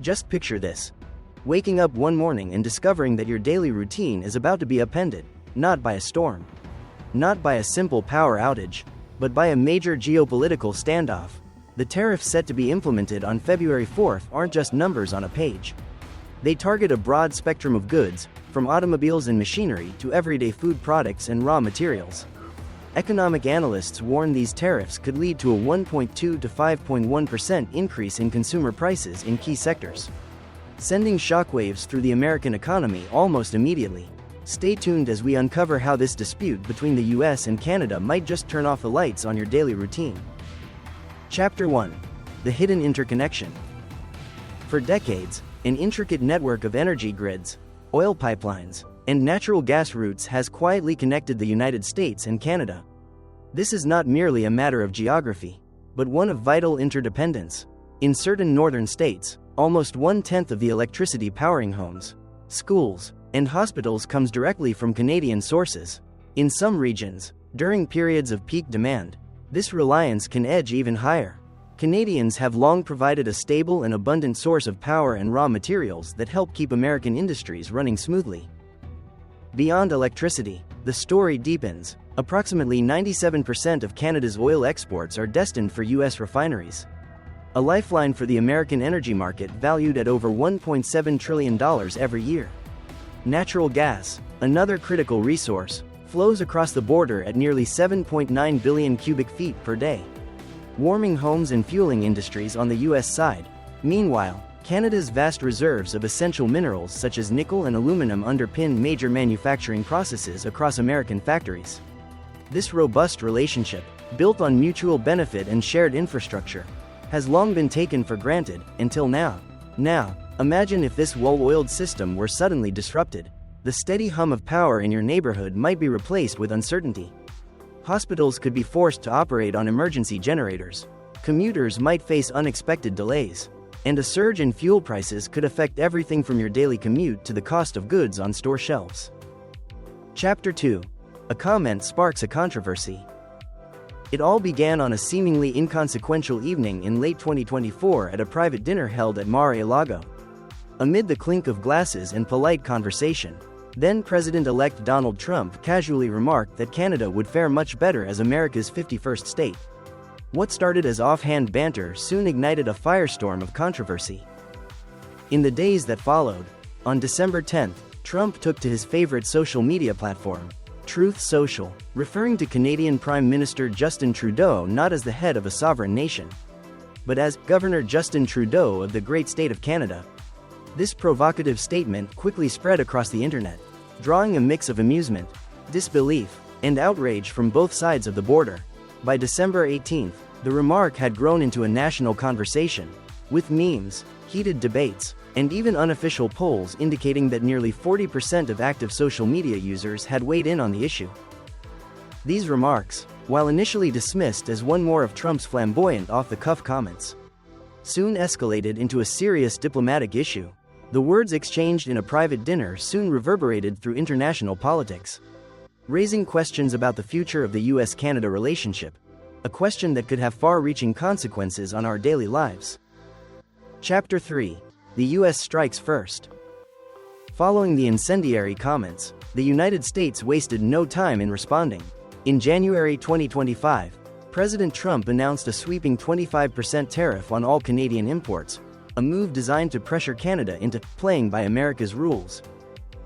Just picture this. Waking up one morning and discovering that your daily routine is about to be upended, not by a storm, not by a simple power outage, but by a major geopolitical standoff. The tariffs set to be implemented on February 4th aren't just numbers on a page. They target a broad spectrum of goods, from automobiles and machinery to everyday food products and raw materials. Economic analysts warn these tariffs could lead to a 1.2 to 5.1% increase in consumer prices in key sectors, sending shockwaves through the American economy almost immediately. Stay tuned as we uncover how this dispute between the US and Canada might just turn off the lights on your daily routine. Chapter 1. The Hidden Interconnection. For decades, an intricate network of energy grids, oil pipelines, and natural gas routes has quietly connected the United States and Canada. This is not merely a matter of geography, but one of vital interdependence. In certain northern states, almost 1/10 of the electricity powering homes, schools, and hospitals comes directly from Canadian sources. In some regions, during periods of peak demand, this reliance can edge even higher. Canadians have long provided a stable and abundant source of power and raw materials that help keep American industries running smoothly. Beyond electricity, the story deepens. Approximately 97% of Canada's oil exports are destined for US refineries, a lifeline for the American energy market valued at over $1.7 trillion every year. Natural gas, another critical resource, flows across the border at nearly 7.9 billion cubic feet per day, warming homes and fueling industries on the US side. Meanwhile, Canada's vast reserves of essential minerals such as nickel and aluminum underpin major manufacturing processes across American factories. This robust relationship, built on mutual benefit and shared infrastructure, has long been taken for granted, until now. Now, imagine if this well-oiled system were suddenly disrupted. The steady hum of power in your neighborhood might be replaced with uncertainty. Hospitals could be forced to operate on emergency generators. Commuters might face unexpected delays. And a surge in fuel prices could affect everything from your daily commute to the cost of goods on store shelves. Chapter 2. A comment sparks a controversy. It all began on a seemingly inconsequential evening in late 2024 at a private dinner held at Mar-a-Lago. Amid the clink of glasses and polite conversation, then President-elect Donald Trump casually remarked that Canada would fare much better as America's 51st state. What started as offhand banter soon ignited a firestorm of controversy. In the days that followed, on December 10th, Trump took to his favorite social media platform, Truth Social, referring to Canadian Prime Minister Justin Trudeau not as the head of a sovereign nation, but as Governor Justin Trudeau of the great state of Canada. This provocative statement quickly spread across the internet, drawing a mix of amusement, disbelief, and outrage from both sides of the border. By December 18th, the remark had grown into a national conversation, with memes, heated debates, and even unofficial polls indicating that nearly 40% of active social media users had weighed in on the issue. These remarks, while initially dismissed as one more of Trump's flamboyant off-the-cuff comments, soon escalated into a serious diplomatic issue. The words exchanged in a private dinner soon reverberated through international politics, raising questions about the future of the US-Canada relationship, a question that could have far-reaching consequences on our daily lives. Chapter 3. The US strikes first. Following the incendiary comments, the United States wasted no time in responding. In January 2025, President Trump announced a sweeping 25% tariff on all Canadian imports, a move designed to pressure Canada into playing by America's rules.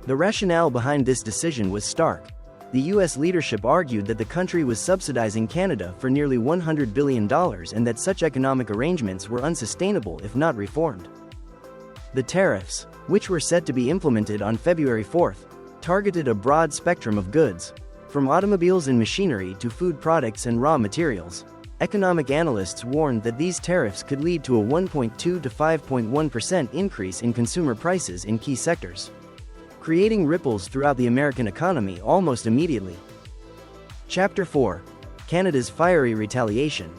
The rationale behind this decision was stark. The US leadership argued that the country was subsidizing Canada for nearly $100 billion and that such economic arrangements were unsustainable if not reformed. The tariffs, which were set to be implemented on February 4th, targeted a broad spectrum of goods, from automobiles and machinery to food products and raw materials. Economic analysts warned that these tariffs could lead to a 1.2 to 5.1% increase in consumer prices in key sectors, creating ripples throughout the American economy almost immediately. Chapter 4. Canada's fiery retaliation.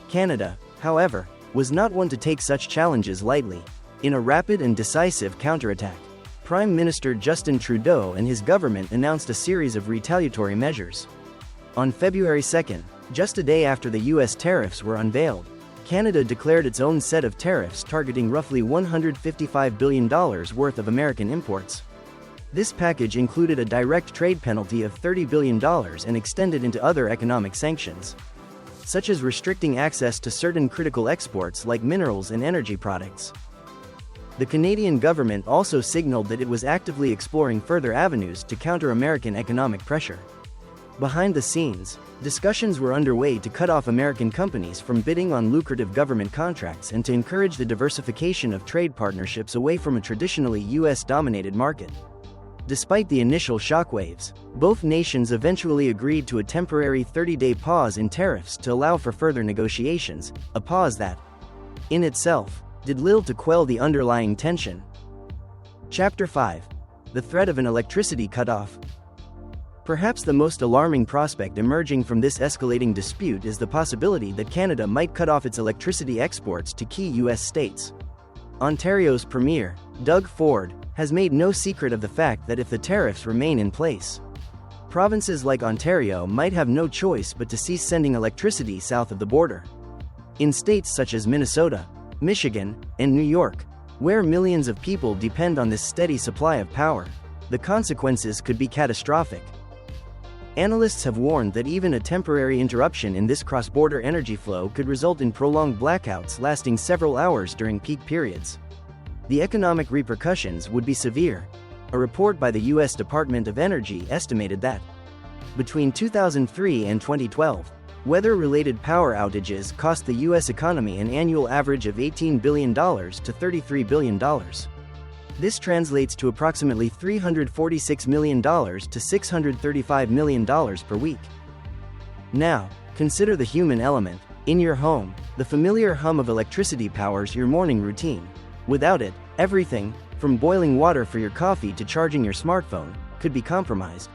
Canada, however, was not one to take such challenges lightly. In a rapid and decisive counterattack, Prime Minister Justin Trudeau and his government announced a series of retaliatory measures. On February 2nd, just a day after the US tariffs were unveiled, Canada declared its own set of tariffs targeting roughly $155 billion worth of American imports. This package included a direct trade penalty of $30 billion and extended into other economic sanctions, such as restricting access to certain critical exports like minerals and energy products. The Canadian government also signaled that it was actively exploring further avenues to counter American economic pressure. Behind the scenes, discussions were underway to cut off American companies from bidding on lucrative government contracts and to encourage the diversification of trade partnerships away from a traditionally US-dominated market. Despite the initial shockwaves, both nations eventually agreed to a temporary 30-day pause in tariffs to allow for further negotiations, a pause that, in itself, did little to quell the underlying tension. Chapter 5. The threat of an electricity cutoff. Perhaps the most alarming prospect emerging from this escalating dispute is the possibility that Canada might cut off its electricity exports to key U.S. states. Ontario's Premier, Doug Ford, has made no secret of the fact that if the tariffs remain in place, provinces like Ontario might have no choice but to cease sending electricity south of the border. In states such as Minnesota, Michigan, and New York, where millions of people depend on this steady supply of power, the consequences could be catastrophic. Analysts have warned that even a temporary interruption in this cross-border energy flow could result in prolonged blackouts lasting several hours during peak periods. The economic repercussions would be severe. A report by the U.S. Department of Energy estimated that, between 2003 and 2012, weather-related power outages cost the U.S. economy an annual average of $18 billion to $33 billion. This translates to approximately $346 million to $635 million per week. Now, consider the human element. In your home, the familiar hum of electricity powers your morning routine. Without it, everything, from boiling water for your coffee to charging your smartphone, could be compromised.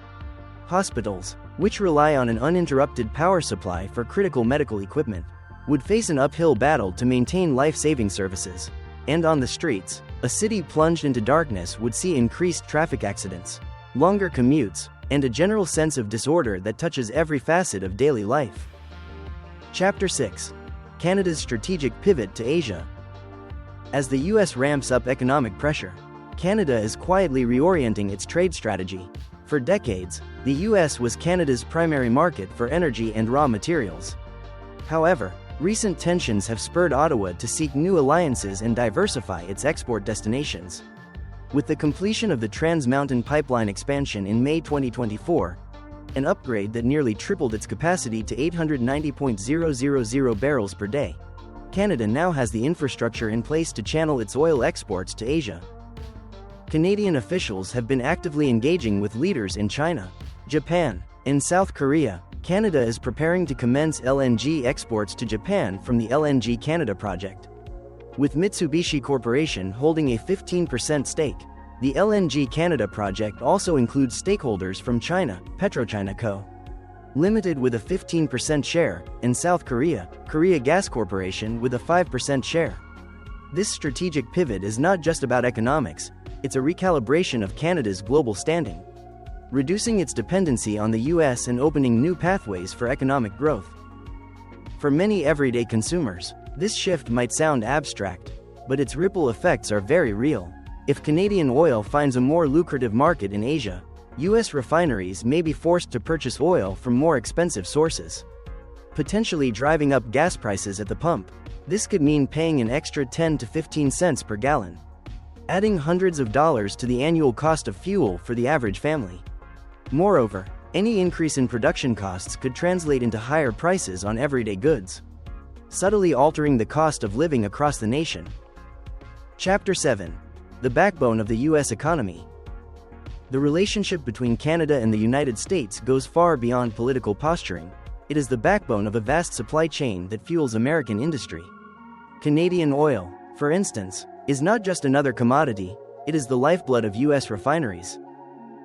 Hospitals, which rely on an uninterrupted power supply for critical medical equipment, would face an uphill battle to maintain life-saving services. And on the streets, a city plunged into darkness would see increased traffic accidents, longer commutes, and a general sense of disorder that touches every facet of daily life. Chapter 6. Canada's strategic pivot to Asia. As the U.S. ramps up economic pressure, Canada is quietly reorienting its trade strategy. For decades, the U.S. was Canada's primary market for energy and raw materials. However, recent tensions have spurred Ottawa to seek new alliances and diversify its export destinations. With the completion of the Trans Mountain Pipeline expansion in May 2024, an upgrade that nearly tripled its capacity to 890.000 barrels per day, Canada now has the infrastructure in place to channel its oil exports to Asia. Canadian officials have been actively engaging with leaders in China, Japan, and South Korea. Canada is preparing to commence LNG exports to Japan from the LNG Canada project. With Mitsubishi Corporation holding a 15% stake, the LNG Canada project also includes stakeholders from China, PetroChina Co. Limited with a 15% share, and South Korea, Korea Gas Corporation with a 5% share. This strategic pivot is not just about economics, it's a recalibration of Canada's global standing, reducing its dependency on the US and opening new pathways for economic growth. For many everyday consumers, this shift might sound abstract, but its ripple effects are very real. If Canadian oil finds a more lucrative market in Asia, US refineries may be forced to purchase oil from more expensive sources, potentially driving up gas prices at the pump. This could mean paying an extra 10 to 15 cents per gallon, adding hundreds of dollars to the annual cost of fuel for the average family. Moreover, any increase in production costs could translate into higher prices on everyday goods, subtly altering the cost of living across the nation. Chapter 7. The backbone of the U.S. economy. The relationship between Canada and the United States goes far beyond political posturing. It is the backbone of a vast supply chain that fuels American industry. Canadian oil, for instance, is not just another commodity, it is the lifeblood of U.S. refineries.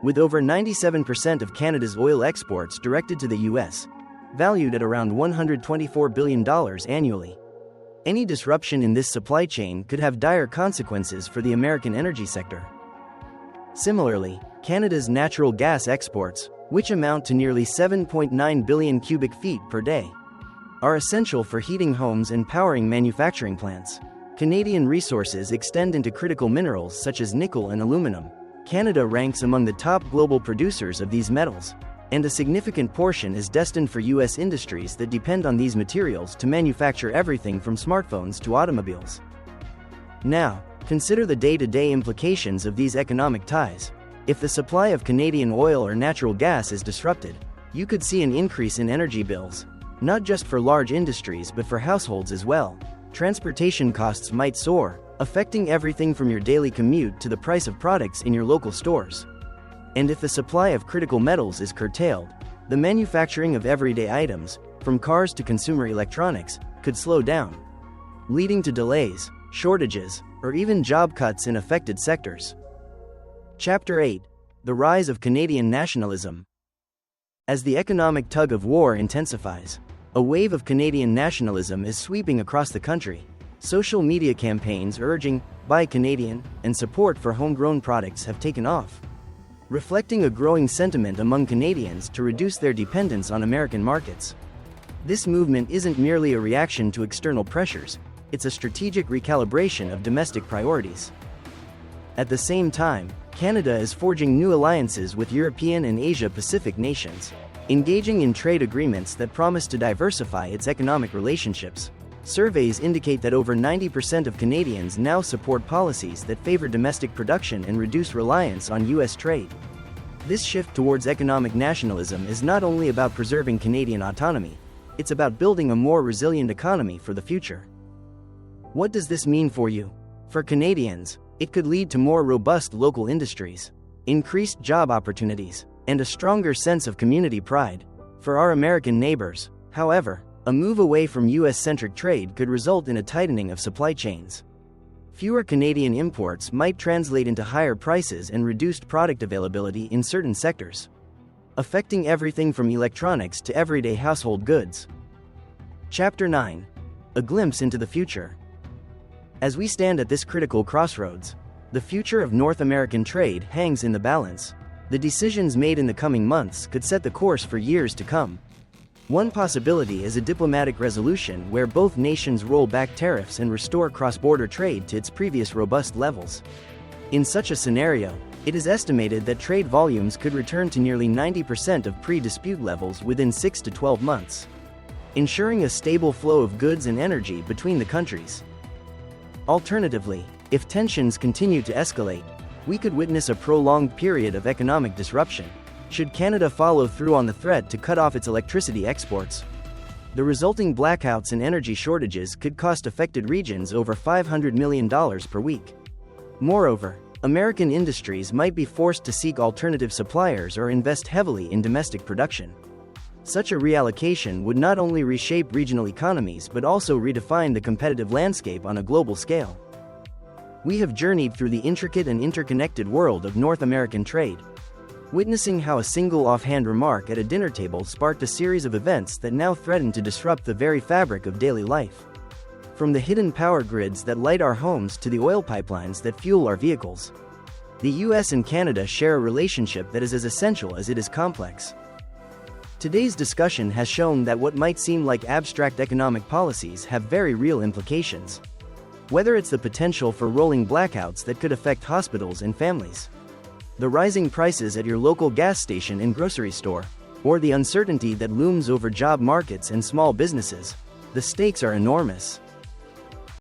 With over 97% of Canada's oil exports directed to the U.S., valued at around $124 billion annually, any disruption in this supply chain could have dire consequences for the American energy sector. Similarly, Canada's natural gas exports, which amount to nearly 7.9 billion cubic feet per day, are essential for heating homes and powering manufacturing plants. Canadian resources extend into critical minerals such as nickel and aluminum. Canada ranks among the top global producers of these metals, and a significant portion is destined for U.S. industries that depend on these materials to manufacture everything from smartphones to automobiles. Now, consider the day-to-day implications of these economic ties. If the supply of Canadian oil or natural gas is disrupted, you could see an increase in energy bills, not just for large industries but for households as well. Transportation costs might soar, affecting everything from your daily commute to the price of products in your local stores. And if the supply of critical metals is curtailed, the manufacturing of everyday items, from cars to consumer electronics, could slow down, leading to delays, shortages, or even job cuts in affected sectors. Chapter 8: The Rise of Canadian Nationalism. As the economic tug-of-war intensifies, a wave of Canadian nationalism is sweeping across the country. Social media campaigns urging "Buy Canadian" and support for homegrown products have taken off, reflecting a growing sentiment among Canadians to reduce their dependence on American markets. This movement isn't merely a reaction to external pressures, it's a strategic recalibration of domestic priorities. At the same time, Canada is forging new alliances with European and Asia-Pacific nations, engaging in trade agreements that promise to diversify its economic relationships. Surveys indicate that over 90% of Canadians now support policies that favor domestic production and reduce reliance on U.S. trade. This shift towards economic nationalism is not only about preserving Canadian autonomy, it's about building a more resilient economy for the future. What does this mean for you? For Canadians, it could lead to more robust local industries, increased job opportunities, and a stronger sense of community pride. For our American neighbors, however, a move away from U.S.-centric trade could result in a tightening of supply chains. Fewer Canadian imports might translate into higher prices and reduced product availability in certain sectors, affecting everything from electronics to everyday household goods. Chapter 9: A Glimpse into the Future. As we stand at this critical crossroads, the future of North American trade hangs in the balance. The decisions made in the coming months could set the course for years to come. One possibility is a diplomatic resolution where both nations roll back tariffs and restore cross-border trade to its previous robust levels. In such a scenario, it is estimated that trade volumes could return to nearly 90% of pre-dispute levels within 6 to 12 months, ensuring a stable flow of goods and energy between the countries. Alternatively, if tensions continue to escalate, we could witness a prolonged period of economic disruption, should Canada follow through on the threat to cut off its electricity exports. The resulting blackouts and energy shortages could cost affected regions over $500 million per week. Moreover, American industries might be forced to seek alternative suppliers or invest heavily in domestic production. Such a reallocation would not only reshape regional economies but also redefine the competitive landscape on a global scale. We have journeyed through the intricate and interconnected world of North American trade, witnessing how a single offhand remark at a dinner table sparked a series of events that now threaten to disrupt the very fabric of daily life. From the hidden power grids that light our homes to the oil pipelines that fuel our vehicles, the US and Canada share a relationship that is as essential as it is complex. Today's discussion has shown that what might seem like abstract economic policies have very real implications. Whether it's the potential for rolling blackouts that could affect hospitals and families, the rising prices at your local gas station and grocery store, or the uncertainty that looms over job markets and small businesses, the stakes are enormous.